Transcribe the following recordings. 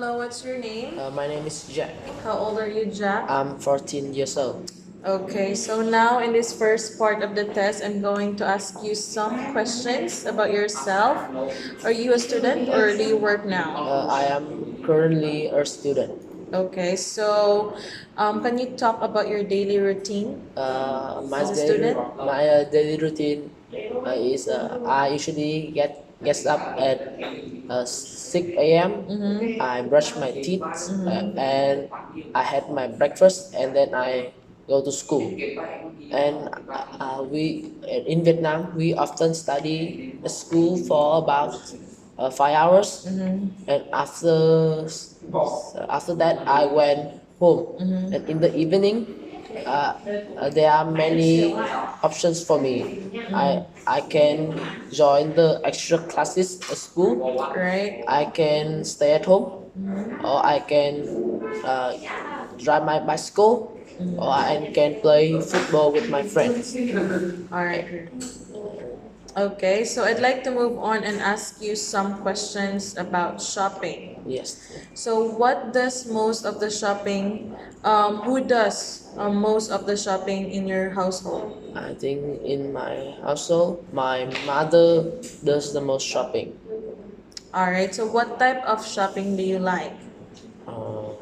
Hello, what's your name? My name is Jack. How old are you, Jack? I'm 14 years old. Okay, so now in this first part of the test, I'm going to ask you some questions about yourself. Are you a student or do you work now? I am currently a student. Okay, so can you talk about your daily routine My as a daily student? my daily routine is I usually gets up at 6 a.m. Mm-hmm. I brush my teeth Mm-hmm. and I had my breakfast and then I go to school. And we in Vietnam we often study at school for about 5 hours, Mm-hmm. and after that I went home. Mm-hmm. And in the evening, there are many options for me. I can join the extra classes at school. Right. I can stay at home, or I can uh, drive my bicycle, or I can play football with my friends. All right. Okay, so I'd like to move on and ask you some questions about shopping. Yes. So, what does most of the shopping, who does most of the shopping in your household? I think in my household, my mother does the most shopping. All right, so what type of shopping do you like? Uh,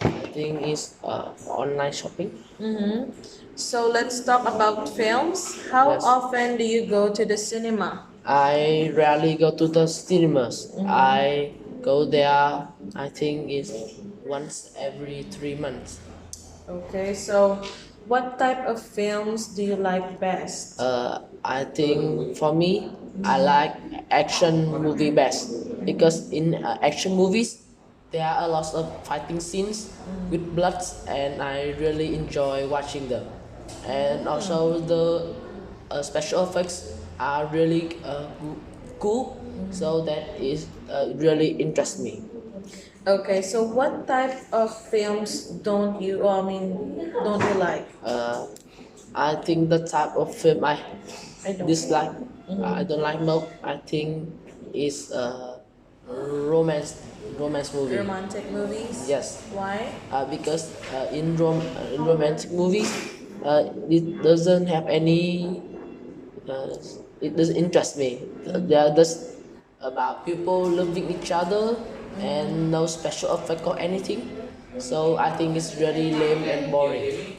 I think is online shopping. Mm-hmm. So, let's talk about films. How Yes. often do you go to the cinema? I rarely go to the cinemas. I go there, I think is once every 3 months. Okay, so what type of films do you like best? I think for me, I like action movie best because in action movies, there are a lot of fighting scenes with blood, and I really enjoy watching them. And also the special effects are really cool, so that is really interests me. Okay, so what type of films don't you like? I think the type of film I I don't. dislike, I Mhm. don't like most. I think is romance romance movie. Romantic movies? Yes, Why? because in romantic movies, it doesn't have any. Uh, it doesn't interest me. They are just about people loving each other and no special effect or anything. So I think it's really lame and boring.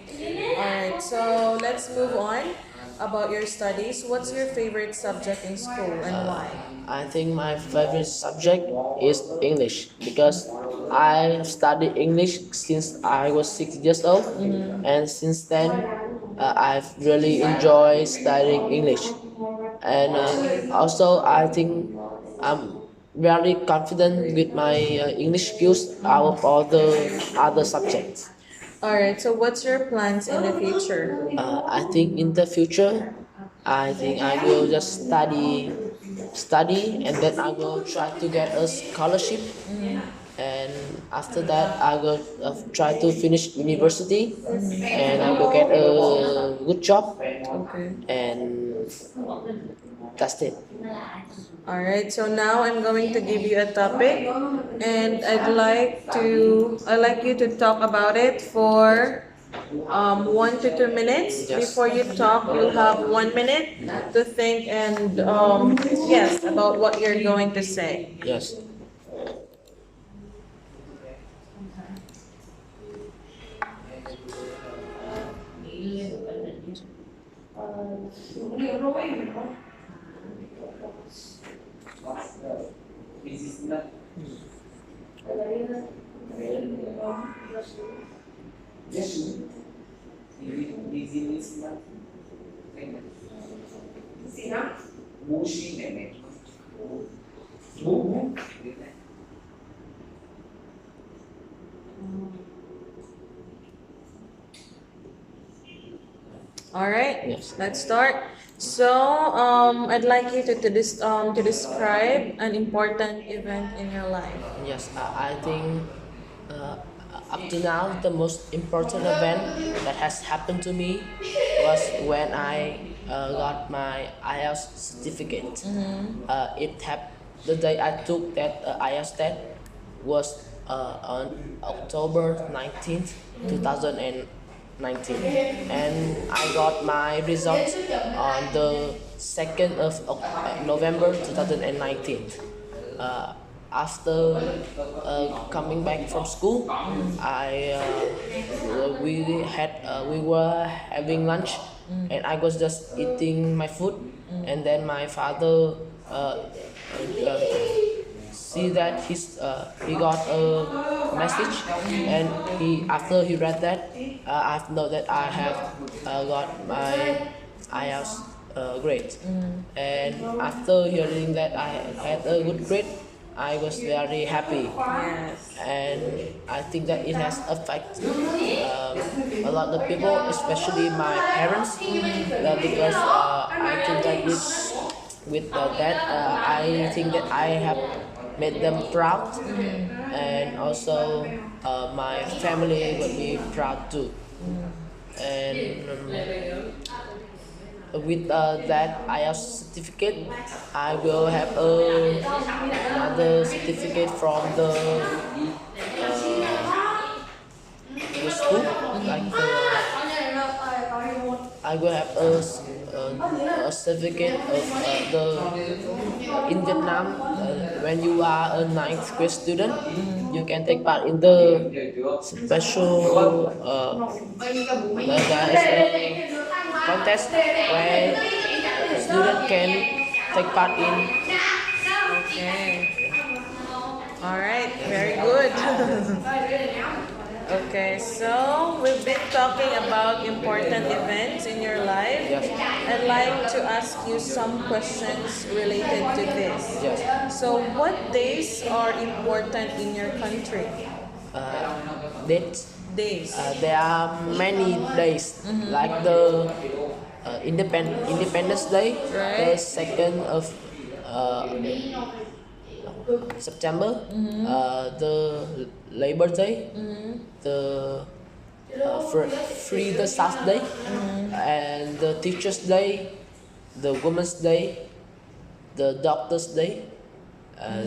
Alright, so let's move on about your studies. What's your favorite subject in school and why? I think my favorite subject is English because I studied English since I was 6 years old, and since then I've really enjoyed studying English. And also, I think I'm very confident with my English skills out of all the other subjects. Alright, so what's your plans in the future? I think in the future, I think I will just study, and then I will try to get a scholarship, and after that I will try to finish university, and I will get a good job, Okay. and that's it. Alright, so now I'm going to give you a topic and I'd like you to talk about it for 1 to 2 minutes. Yes. Before you talk, you'll have 1 minute to think and yes, about what you're going to say. Yes. All right, Yes. let's start. So, I'd like you to describe an important event in your life. Yes, I think uh, up to now the most important event that has happened to me was when I got my IELTS certificate. the day I took that IELTS test was on October 19th, 2019, and I got my results on the 2nd of November 2019. Uh, After coming back from school, we were having lunch, and I was just eating my food, and then my father see that he got a message, and after he read that, I've know that I have got my IELTS grade, and after hearing that I had a good grade, I was very happy, Yes. and I think that it has affected a lot of people, especially my parents, because I think that with that I think that I have made them proud, and also my family would be proud too, and with that IELTS certificate, I will have another certificate from the school, like I will have a certificate of in Vietnam. When you are a ninth grade student, you can take part in the special there is a contest where student can take part in. Okay. All right. Very good. Okay, so we've been talking about important events in your life. Yes. I'd like to ask you some questions related to this. Yes. So, what days are important in your country? Dates. Days. There are many days, like the Independence Day, Right. the 2nd of September, the Labor Day, the Free the South Day, and the Teachers Day, the Women's Day, the Doctors Day,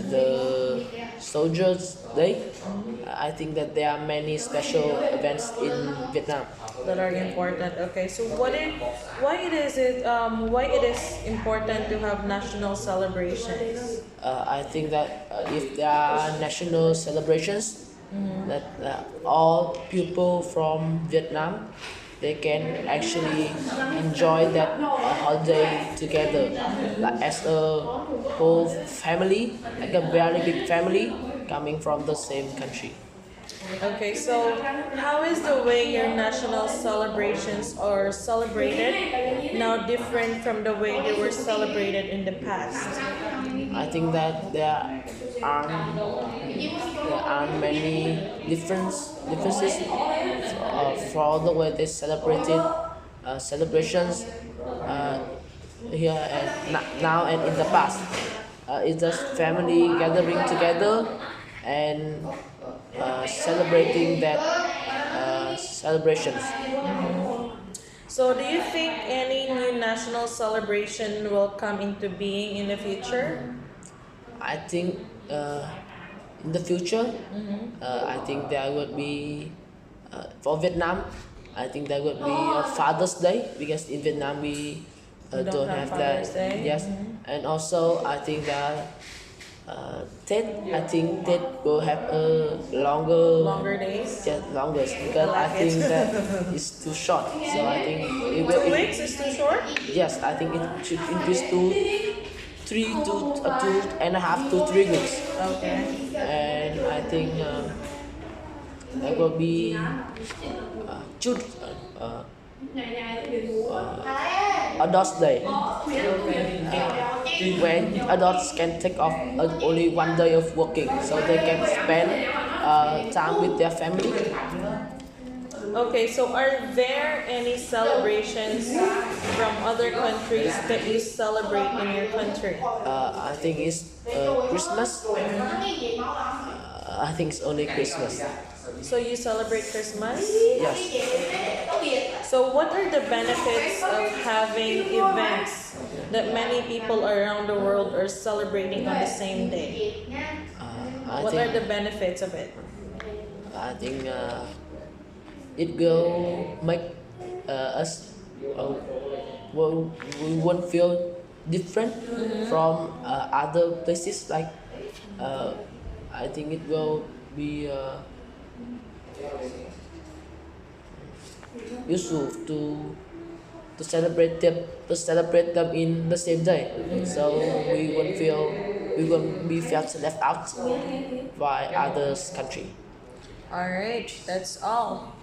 the Soldiers Day. I think that there are many special events in Vietnam. That are important. Okay, so why it is important to have national celebrations? I think that if there are national celebrations, that all people from Vietnam, they can actually enjoy that holiday together, like as a whole family, like a very big family coming from the same country. Okay, so how is the way your national celebrations are celebrated now different from the way they were celebrated in the past? I think that there are many differences for the way they celebrated celebrations here and now and in the past. It's just family gathering together and celebrating that celebrations. So, do you think any new national celebration will come into being in the future? I think in the future, I think there would be for Vietnam. I think there would be a Father's Day, because in Vietnam we don't have that. Father's Day? Yes, and also I think that Tet. I think Tet will have a Longer days? yeah, longer, because I like think it. that it's too short. So I think it will. 2 weeks is too short? Yes, I think it should increase to 2.5 to 3 weeks, Okay. and I think that will be children, Adults Day, when adults can take off only 1 day of working, so they can spend time with their family. Okay, so are there any celebrations from other countries that you celebrate in your country? I think it's Christmas, I think it's only Christmas. So you celebrate Christmas? Yes. So what are the benefits of having events that many people around the world are celebrating on the same day? I What are think the benefits of it? I think it will make us we won't feel different from other places. Like uh, I think it will be useful to celebrate them in the same day. So we won't be felt left out by others country. All right, that's all.